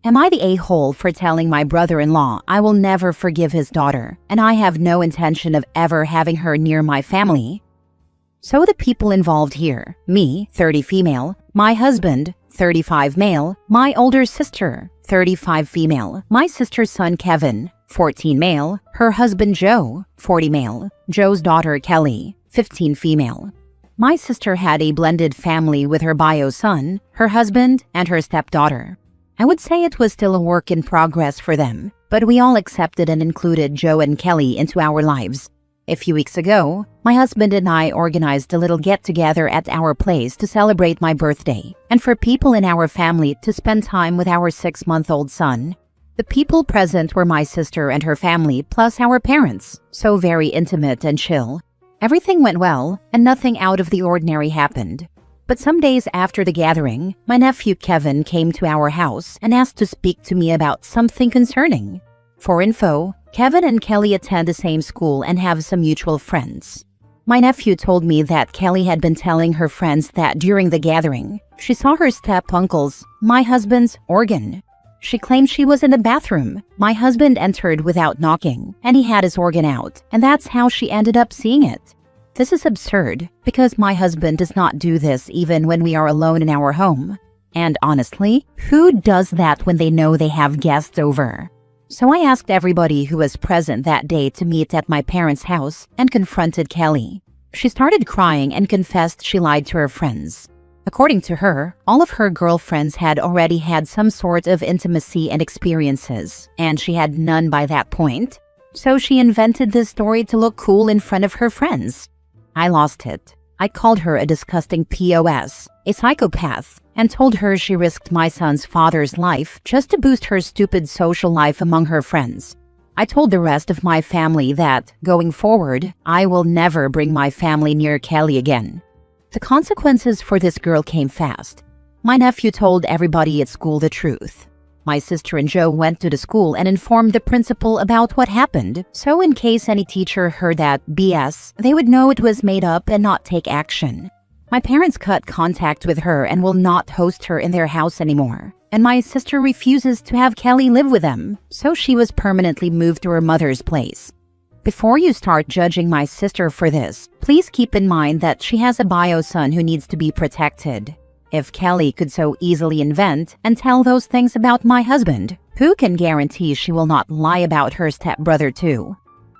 Am I the a-hole for telling my brother-in-law I will never forgive his daughter, and I have no intention of ever having her near my family? So the people involved here, me, 30 female, my husband, 35 male, my older sister, 35 female, my sister's son Kevin, 14 male, her husband Joe, 40 male, Joe's daughter Kelly, 15 female. My sister had a blended family with her bio son, her husband, and her stepdaughter. I would say it was still a work in progress for them, but we all accepted and included Joe and Kelly into our lives. A few weeks ago, my husband and I organized a little get-together at our place to celebrate my birthday, and for people in our family to spend time with our 6-month-old son. The people present were my sister and her family, plus our parents, so very intimate and chill. Everything went well, and nothing out of the ordinary happened. But some days after the gathering, my nephew Kevin came to our house and asked to speak to me about something concerning. For info, Kevin and Kelly attend the same school and have some mutual friends. My nephew told me that Kelly had been telling her friends that during the gathering, she saw her step-uncle's, my husband's, organ. She claimed she was in the bathroom. My husband entered without knocking, and he had his organ out, and that's how she ended up seeing it. This is absurd, because my husband does not do this even when we are alone in our home. And honestly, who does that when they know they have guests over? So I asked everybody who was present that day to meet at my parents' house and confronted Kelly. She started crying and confessed she lied to her friends. According to her, all of her girlfriends had already had some sort of intimacy and experiences, and she had none by that point. So she invented this story to look cool in front of her friends. I lost it. I called her a disgusting POS, a psychopath, and told her she risked my son's father's life just to boost her stupid social life among her friends. I told the rest of my family that, going forward, I will never bring my family near Kelly again. The consequences for this girl came fast. My nephew told everybody at school the truth. My sister and Joe went to the school and informed the principal about what happened, so in case any teacher heard that BS, they would know it was made up and not take action. My parents cut contact with her and will not host her in their house anymore. And my sister refuses to have Kelly live with them, so she was permanently moved to her mother's place. Before you start judging my sister for this, please keep in mind that she has a bio son who needs to be protected. If Kelly could so easily invent and tell those things about my husband, who can guarantee she will not lie about her stepbrother too?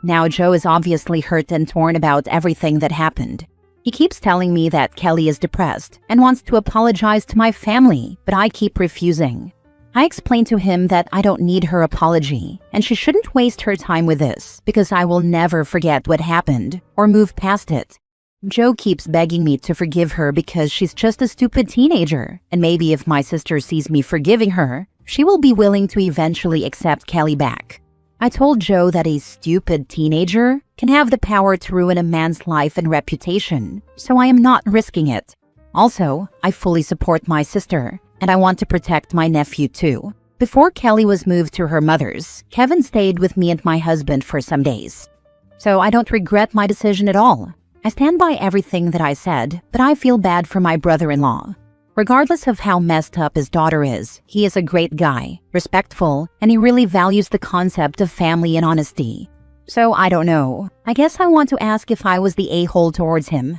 Now Joe is obviously hurt and torn about everything that happened. He keeps telling me that Kelly is depressed and wants to apologize to my family, but I keep refusing. I explained to him that I don't need her apology, and she shouldn't waste her time with this, because I will never forget what happened or move past it. Joe keeps begging me to forgive her because she's just a stupid teenager, and maybe if my sister sees me forgiving her, she will be willing to eventually accept Kelly back. I told Joe that a stupid teenager can have the power to ruin a man's life and reputation, so I am not risking it. Also, I fully support my sister, and I want to protect my nephew too. Before Kelly was moved to her mother's, Kevin stayed with me and my husband for some days. So I don't regret my decision at all. I stand by everything that I said, but I feel bad for my brother-in-law. Regardless of how messed up his daughter is, he is a great guy, respectful, and he really values the concept of family and honesty. So I don't know. I guess I want to ask if I was the a-hole towards him.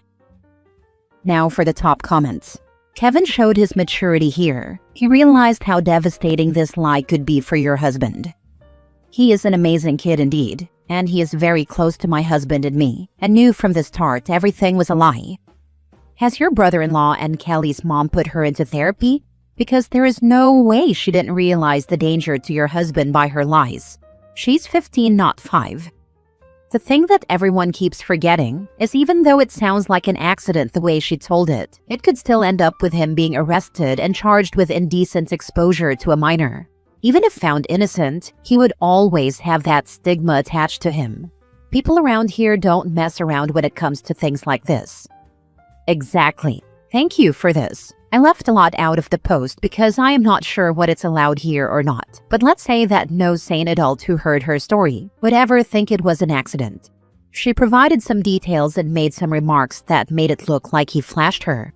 Now for the top comments. Kevin showed his maturity here. He realized how devastating this lie could be for your husband. He is an amazing kid indeed, and he is very close to my husband and me, and knew from the start everything was a lie. Has your brother-in-law and Kelly's mom put her into therapy? Because there is no way she didn't realize the danger to your husband by her lies. She's 15, not 5. The thing that everyone keeps forgetting is even though it sounds like an accident the way she told it, it could still end up with him being arrested and charged with indecent exposure to a minor. Even if found innocent, he would always have that stigma attached to him. People around here don't mess around when it comes to things like this. Exactly. Thank you for this. I left a lot out of the post because I am not sure what it's allowed here or not. But let's say that no sane adult who heard her story would ever think it was an accident. She provided some details and made some remarks that made it look like he flashed her.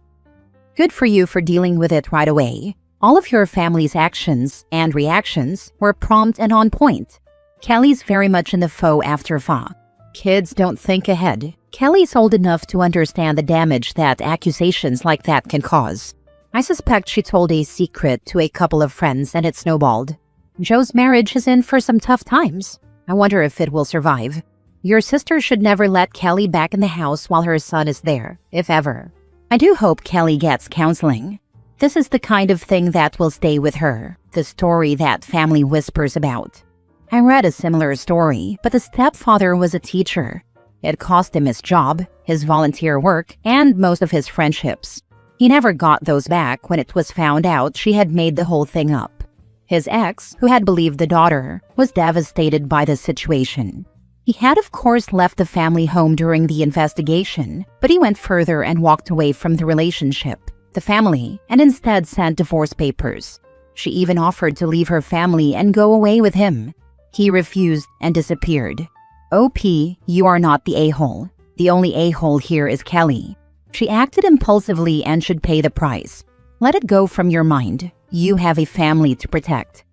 Good for you for dealing with it right away. All of your family's actions and reactions were prompt and on point. Kelly's very much in the faux after Fa. Kids don't think ahead. Kelly's old enough to understand the damage that accusations like that can cause. I suspect she told a secret to a couple of friends and it snowballed. Joe's marriage is in for some tough times. I wonder if it will survive. Your sister should never let Kelly back in the house while her son is there, if ever. I do hope Kelly gets counseling. This is the kind of thing that will stay with her, the story that family whispers about. I read a similar story, but the stepfather was a teacher. It cost him his job, his volunteer work, and most of his friendships. He never got those back when it was found out she had made the whole thing up. His ex, who had believed the daughter, was devastated by the situation. He had of course left the family home during the investigation, but he went further and walked away from the relationship, the family, and instead sent divorce papers. She even offered to leave her family and go away with him. He refused and disappeared. OP, you are not the a-hole. The only a-hole here is Kelly. She acted impulsively and should pay the price. Let it go from your mind. You have a family to protect.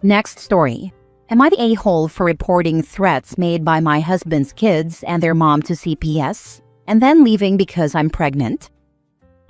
Next story. Am I the a-hole for reporting threats made by my husband's kids and their mom to CPS, and then leaving because I'm pregnant?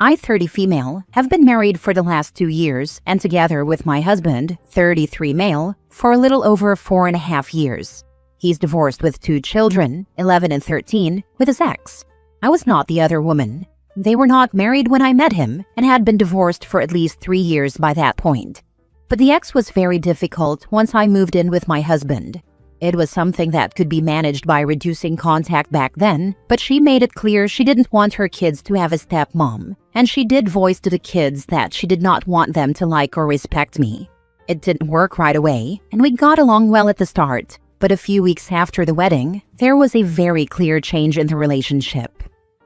I, 30 female, have been married for the last 2 years and together with my husband, 33 male, for a little over 4.5 years. He's divorced with 2 children, 11 and 13, with his ex. I was not the other woman. They were not married when I met him and had been divorced for at least 3 years by that point. But the ex was very difficult once I moved in with my husband. It was something that could be managed by reducing contact back then, but she made it clear she didn't want her kids to have a stepmom, and she did voice to the kids that she did not want them to like or respect me. It didn't work right away, and we got along well at the start, but a few weeks after the wedding, there was a very clear change in the relationship.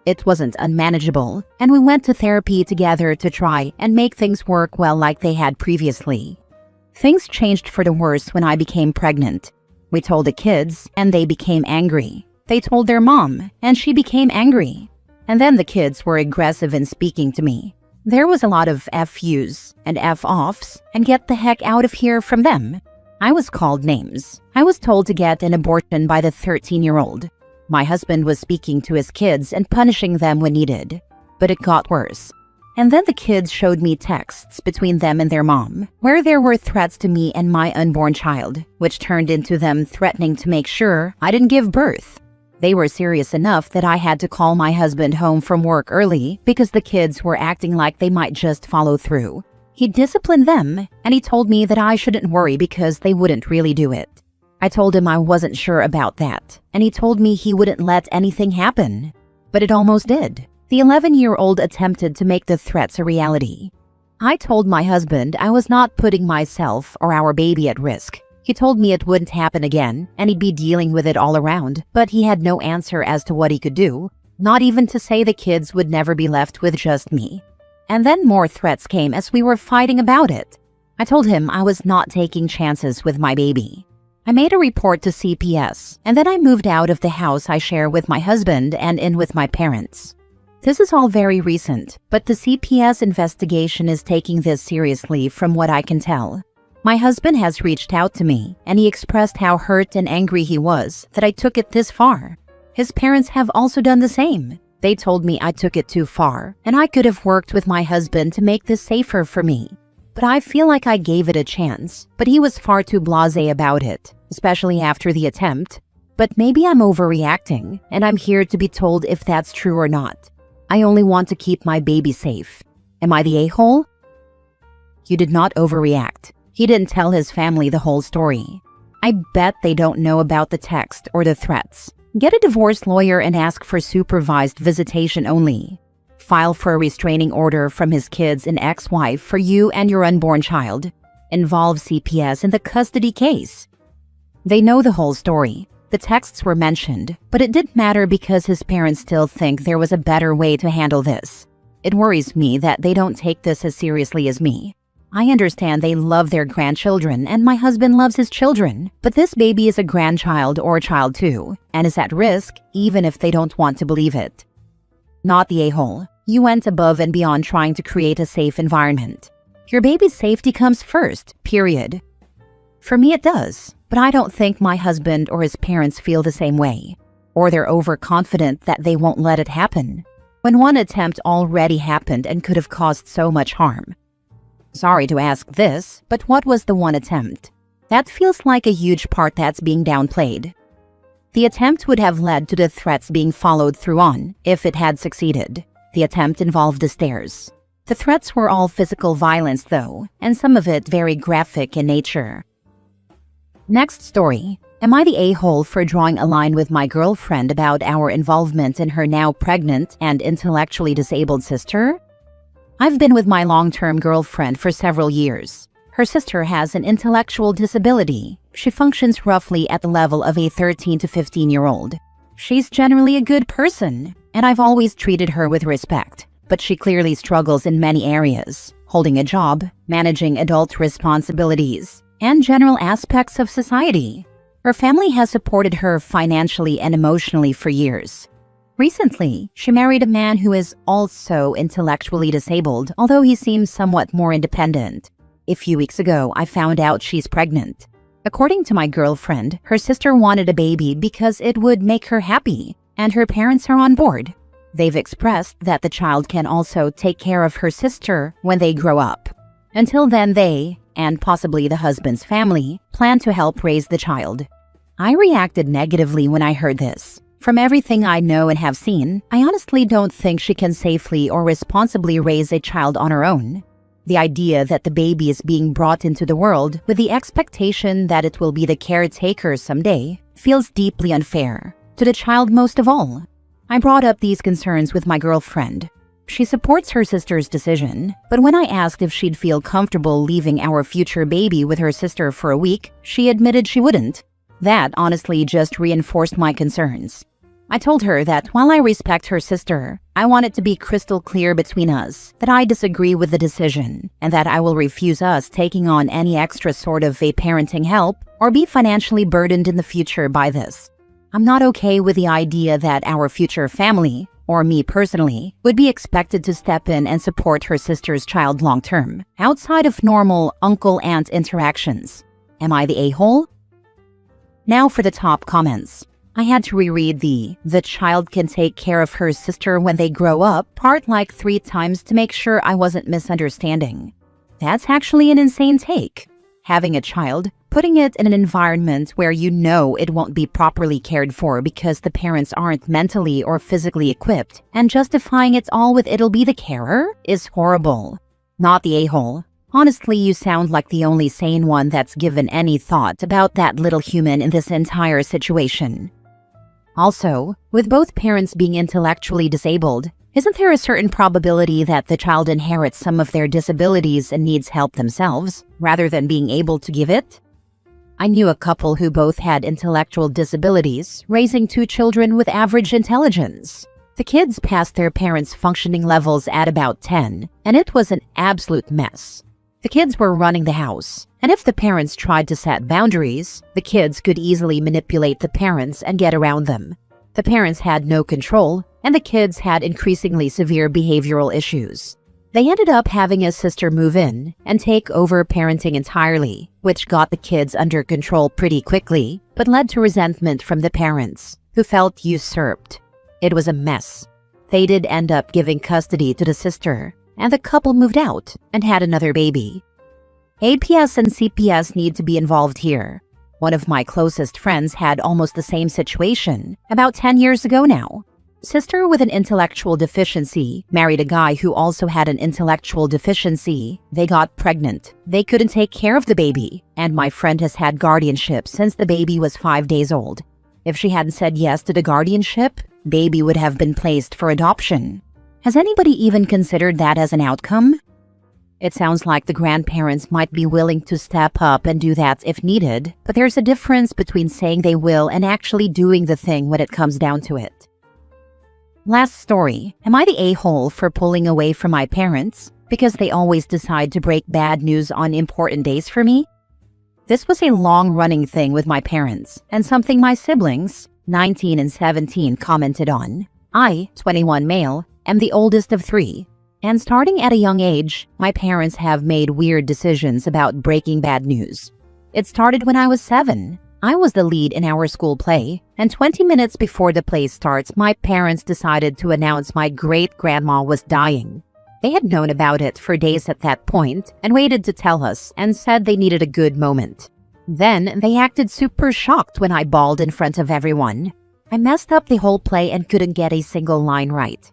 It wasn't unmanageable, and we went to therapy together to try and make things work well like they had previously. Things changed for the worse when I became pregnant. We told the kids, and they became angry. They told their mom, and she became angry. And then the kids were aggressive in speaking to me. There was a lot of F-yous and F-offs, and get the heck out of here from them. I was called names. I was told to get an abortion by the 13-year-old. My husband was speaking to his kids and punishing them when needed. But it got worse. And then the kids showed me texts between them and their mom, where there were threats to me and my unborn child, which turned into them threatening to make sure I didn't give birth. They were serious enough that I had to call my husband home from work early because the kids were acting like they might just follow through. He disciplined them, and he told me that I shouldn't worry because they wouldn't really do it. I told him I wasn't sure about that, and he told me he wouldn't let anything happen. But it almost did. The 11-year-old attempted to make the threats a reality. I told my husband I was not putting myself or our baby at risk. He told me it wouldn't happen again, and he'd be dealing with it all around, but he had no answer as to what he could do, not even to say the kids would never be left with just me. And then more threats came as we were fighting about it. I told him I was not taking chances with my baby. I made a report to CPS, and then I moved out of the house I share with my husband and in with my parents. This is all very recent, but the CPS investigation is taking this seriously from what I can tell. My husband has reached out to me, and he expressed how hurt and angry he was that I took it this far. His parents have also done the same. They told me I took it too far, and I could have worked with my husband to make this safer for me. But I feel like I gave it a chance, but he was far too blasé about it, especially after the attempt. But maybe I'm overreacting, and I'm here to be told if that's true or not. I only want to keep my baby safe. Am I the a-hole? You did not overreact. He didn't tell his family the whole story. I bet they don't know about the text or the threats. Get a divorce lawyer and ask for supervised visitation only. File for a restraining order from his kids and ex-wife for you and your unborn child. Involve CPS in the custody case. They know the whole story. The texts were mentioned, but it didn't matter because his parents still think there was a better way to handle this. It worries me that they don't take this as seriously as me. I understand they love their grandchildren and my husband loves his children, but this baby is a grandchild or child too, and is at risk even if they don't want to believe it. Not the a-hole. You went above and beyond trying to create a safe environment. Your baby's safety comes first, period. For me it does, but I don't think my husband or his parents feel the same way. Or they're overconfident that they won't let it happen, when one attempt already happened and could have caused so much harm. Sorry to ask this, but what was the one attempt? That feels like a huge part that's being downplayed. The attempt would have led to the threats being followed through on if it had succeeded. The attempt involved the stairs. The threats were all physical violence though, and some of it very graphic in nature. Next story. Am I the a-hole for drawing a line with my girlfriend about our involvement in her now pregnant and intellectually disabled sister? I've been with my long-term girlfriend for several years. Her sister has an intellectual disability. She functions roughly at the level of a 13 to 15-year-old. She's generally a good person, and I've always treated her with respect, but she clearly struggles in many areas: holding a job, managing adult responsibilities, and general aspects of society. Her family has supported her financially and emotionally for years. Recently, she married a man who is also intellectually disabled, although he seems somewhat more independent. A few weeks ago, I found out she's pregnant. According to my girlfriend, her sister wanted a baby because it would make her happy, and her parents are on board. They've expressed that the child can also take care of her sister when they grow up. Until then, they, and possibly the husband's family, plan to help raise the child. I reacted negatively when I heard this. From everything I know and have seen, I honestly don't think she can safely or responsibly raise a child on her own. The idea that the baby is being brought into the world with the expectation that it will be the caretaker someday feels deeply unfair, to the child most of all. I brought up these concerns with my girlfriend. She supports her sister's decision, but when I asked if she'd feel comfortable leaving our future baby with her sister for a week, she admitted she wouldn't. That honestly just reinforced my concerns. I told her that while I respect her sister, I want it to be crystal clear between us that I disagree with the decision and that I will refuse us taking on any extra sort of a parenting help or be financially burdened in the future by this. I'm not okay with the idea that our future family, or me personally, would be expected to step in and support her sister's child long-term, outside of normal uncle-aunt interactions. Am I the a-hole? Now for the top comments. I had to reread the child can take care of her sister when they grow up part like 3 times to make sure I wasn't misunderstanding. That's actually an insane take. Having a child, putting it in an environment where you know it won't be properly cared for because the parents aren't mentally or physically equipped, and justifying it all with it'll be the carer is horrible. Not the a-hole. Honestly, you sound like the only sane one that's given any thought about that little human in this entire situation. Also, with both parents being intellectually disabled, isn't there a certain probability that the child inherits some of their disabilities and needs help themselves, rather than being able to give it? I knew a couple who both had intellectual disabilities, raising 2 children with average intelligence. The kids passed their parents' functioning levels at about 10, and it was an absolute mess. The kids were running the house, and if the parents tried to set boundaries, the kids could easily manipulate the parents and get around them. The parents had no control, and the kids had increasingly severe behavioral issues. They ended up having a sister move in and take over parenting entirely, which got the kids under control pretty quickly, but led to resentment from the parents, who felt usurped. It was a mess. They did end up giving custody to the sister, and the couple moved out and had another baby. APS and CPS need to be involved here. One of my closest friends had almost the same situation about 10 years ago now. Sister with an intellectual deficiency married a guy who also had an intellectual deficiency. They got pregnant. They couldn't take care of the baby, and my friend has had guardianship since the baby was 5 days old. If she hadn't said yes to the guardianship, baby would have been placed for adoption. Has anybody even considered that as an outcome? It sounds like the grandparents might be willing to step up and do that if needed, but there's a difference between saying they will and actually doing the thing when it comes down to it. Last story. Am I the a-hole for pulling away from my parents because they always decide to break bad news on important days for me? This was a long-running thing with my parents, and something my siblings, 19 and 17, commented on. I, 21 male, am the oldest of 3. And starting at a young age, my parents have made weird decisions about breaking bad news. It started when I was 7. I was the lead in our school play, and 20 minutes before the play starts, my parents decided to announce my great-grandma was dying. They had known about it for days at that point and waited to tell us and said they needed a good moment. Then they acted super shocked when I bawled in front of everyone. I messed up the whole play and couldn't get a single line right.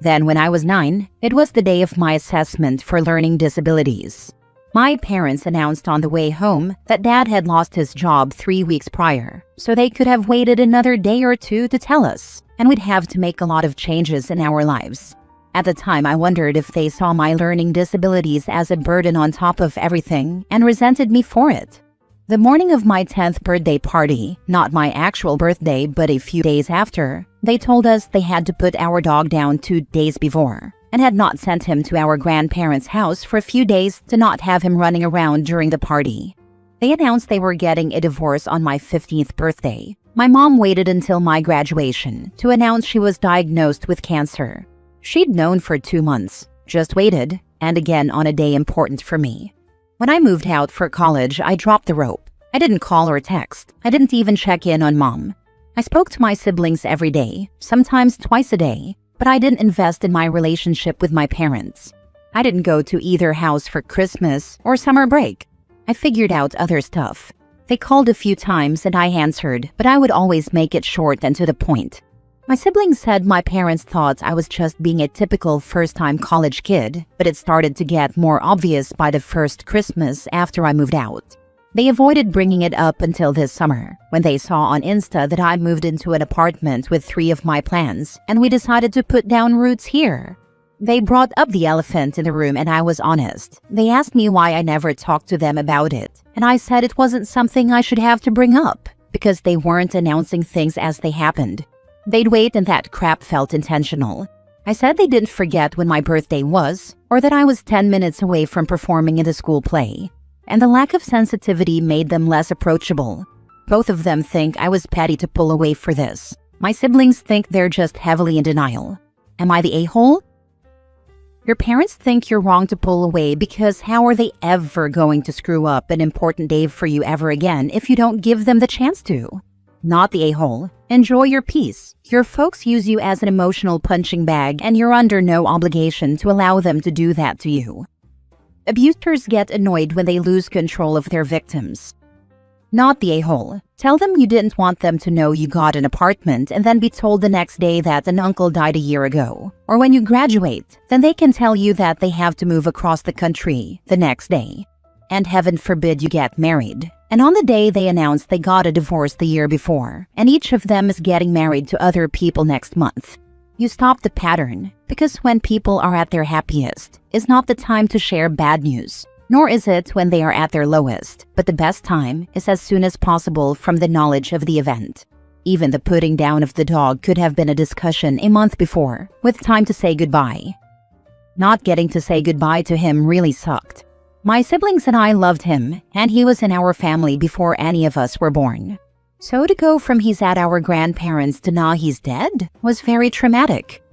Then when I was 9, it was the day of my assessment for learning disabilities. My parents announced on the way home that Dad had lost his job 3 weeks prior, so they could have waited another day or two to tell us, and we'd have to make a lot of changes in our lives. At the time, I wondered if they saw my learning disabilities as a burden on top of everything and resented me for it. The morning of my 10th birthday party, not my actual birthday but a few days after, they told us they had to put our dog down 2 days before and had not sent him to our grandparents' house for a few days to not have him running around during the party. They announced they were getting a divorce on my 15th birthday. My mom waited until my graduation to announce she was diagnosed with cancer. She'd known for 2 months, just waited, and again on a day important for me. When I moved out for college, I dropped the rope. I didn't call or text. I didn't even check in on Mom. I spoke to my siblings every day, sometimes twice a day, but I didn't invest in my relationship with my parents. I didn't go to either house for Christmas or summer break. I figured out other stuff. They called a few times and I answered, but I would always make it short and to the point. My siblings said my parents thought I was just being a typical first-time college kid, but it started to get more obvious by the first Christmas after I moved out. They avoided bringing it up until this summer, when they saw on Insta that I moved into an apartment with 3 of my plans, and we decided to put down roots here. They brought up the elephant in the room and I was honest. They asked me why I never talked to them about it, and I said it wasn't something I should have to bring up, because they weren't announcing things as they happened. They'd wait and that crap felt intentional. I said they didn't forget when my birthday was, or that I was 10 minutes away from performing in the school play. And the lack of sensitivity made them less approachable. Both of them think I was petty to pull away for this. My siblings think they're just heavily in denial. Am I the a-hole? Your parents think you're wrong to pull away because how are they ever going to screw up an important day for you ever again if you don't give them the chance to? Not the a-hole. Enjoy your peace. Your folks use you as an emotional punching bag and you're under no obligation to allow them to do that to you. Abusers get annoyed when they lose control of their victims. Not the a-hole. Tell them you didn't want them to know you got an apartment and then be told the next day that an uncle died a year ago. Or when you graduate, then they can tell you that they have to move across the country the next day. And heaven forbid you get married. And on the day they announce they got a divorce the year before, and each of them is getting married to other people next month. You stop the pattern, because when people are at their happiest, is not the time to share bad news, nor is it when they are at their lowest, but the best time is as soon as possible from the knowledge of the event. Even the putting down of the dog could have been a discussion a month before, with time to say goodbye. Not getting to say goodbye to him really sucked. My siblings and I loved him, and he was in our family before any of us were born. So to go from he's at our grandparents to now he's dead was very traumatic.